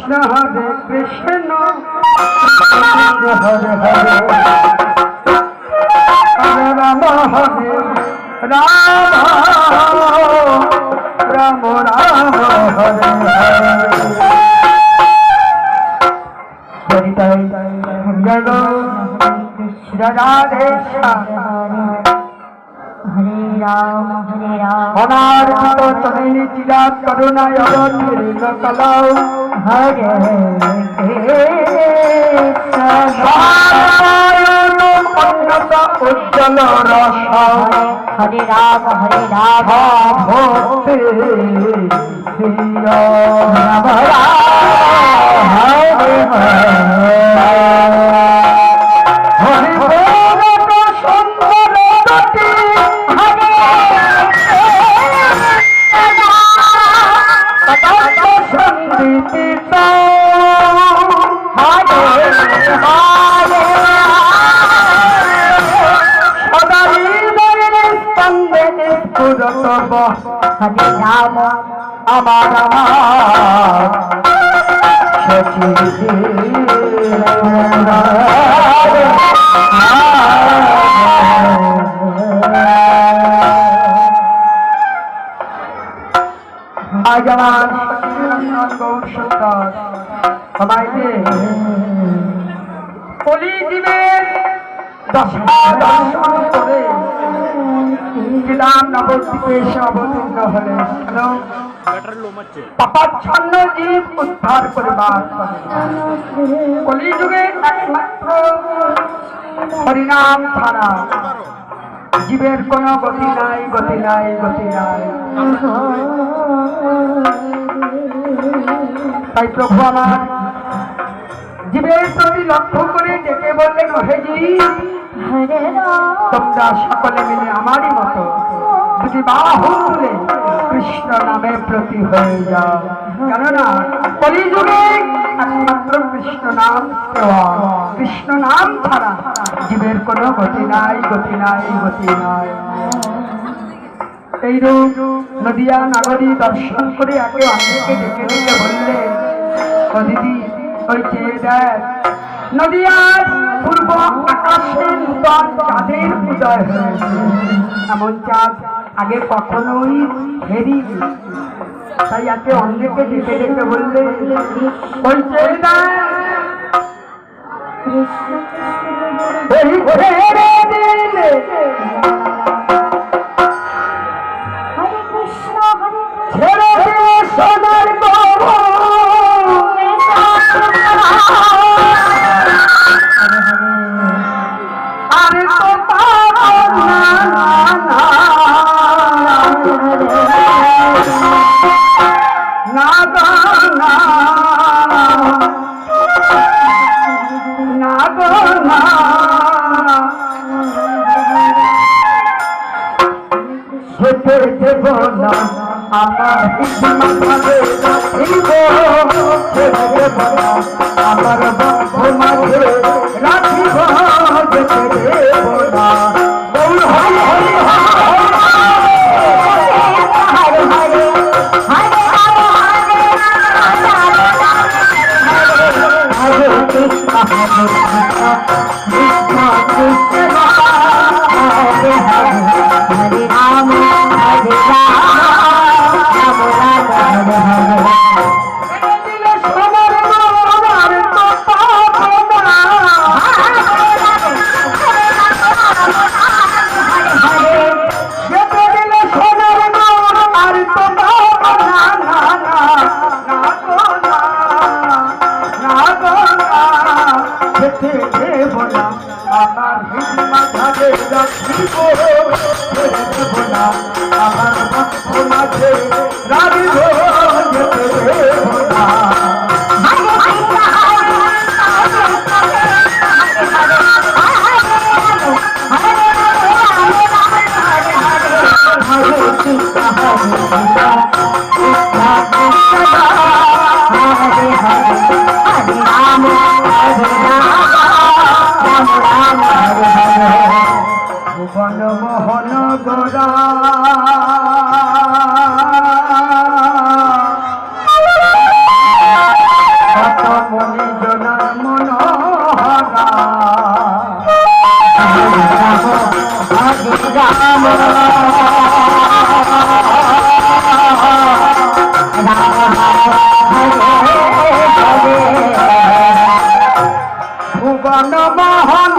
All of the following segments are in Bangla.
Hare Krishna Hare Hare Hare Rama Hare Rama Rama Rama Hare Hare Hare Jai Radhe Hare Ram Anarpito Chanini Chirat Karuna Yavanir Kalau Hare Krishna Annata Ujjala Rasa Hare Ram Bhakti Siya Rama Hare Hare Hare Rama Amar Amar Shachi Ajalan Gaur Shankar हमारे কলি জীবের দশা দর্শন করে শ্রীরাম নবদ্বীপে এসে অবতীর্ণ হলেন পাপাচ্ছন্ন জীব উদ্ধার করবার কলিযুগে একমাত্র হরিনাম ছাড়া জীবের কোনো গতি নাই গতি নাই গতি নাই। তাই প্রভু আমার জীবের প্রতি লক্ষ্য করে ডেকে বললেন, হে জীব, তোমরা সকলে মিলে আমারই মতো যদি বাহু তুলে কৃষ্ণ নামে প্রতি হয়ে যাও, কেননা কলিযুগে একমাত্র কৃষ্ণ নাম সেবা, কৃষ্ণ নাম ছাড়া জীবের কোনো গতি নাই গতি নাই গতি নাই। এইরূপ নদিয়া নগরী দর্শন করে একে অন্যকে ডেকে ডেকে বললেন, ও দিদি ওই চেয়ে দেখ, নদিয়ার পূর্ব আকাশে নূতন চাঁদের উদয় হয়েছে, এমন চাঁদ আগে কখনোই হেরিনি। তাই একে অন্যকে ডেকে ডেকে বললে, ওই চেয়ে দেখ সোনার আরে তো না যেতে দেব না আমার মাঝে রাখিব, যেতে দেব না আমার বন্ধু মাঝে রাখিব, যেতে দেব না। বল হরি হরি হরে হরে হরে কৃষ্ণ হরে কৃষ্ণ কৃষ্ণ কৃষ্ণ হরে হরে হরে রাম হরে রাম রাম রাম হরে হরে। আমার মাঝে রাখিব, দেব না আমার বন্ধু মাঝে রাখিব, যেতে দেব না। ভুবন মোহন গোরা রাম ভুবন মোহন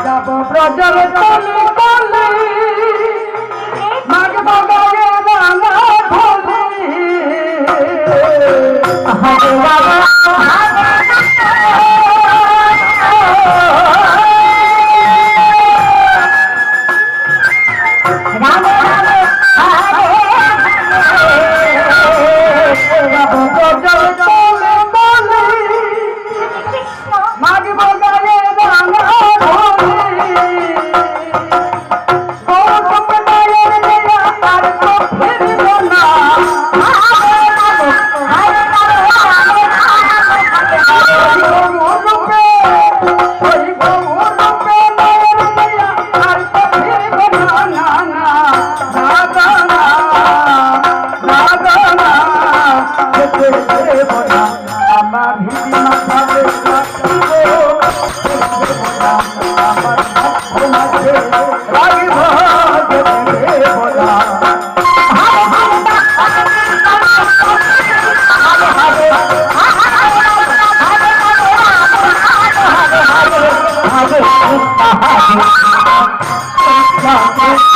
যাব ব্রজল তলে তলে মাগ বাগায়ে রাঙা ধরে হরে বাবা Hare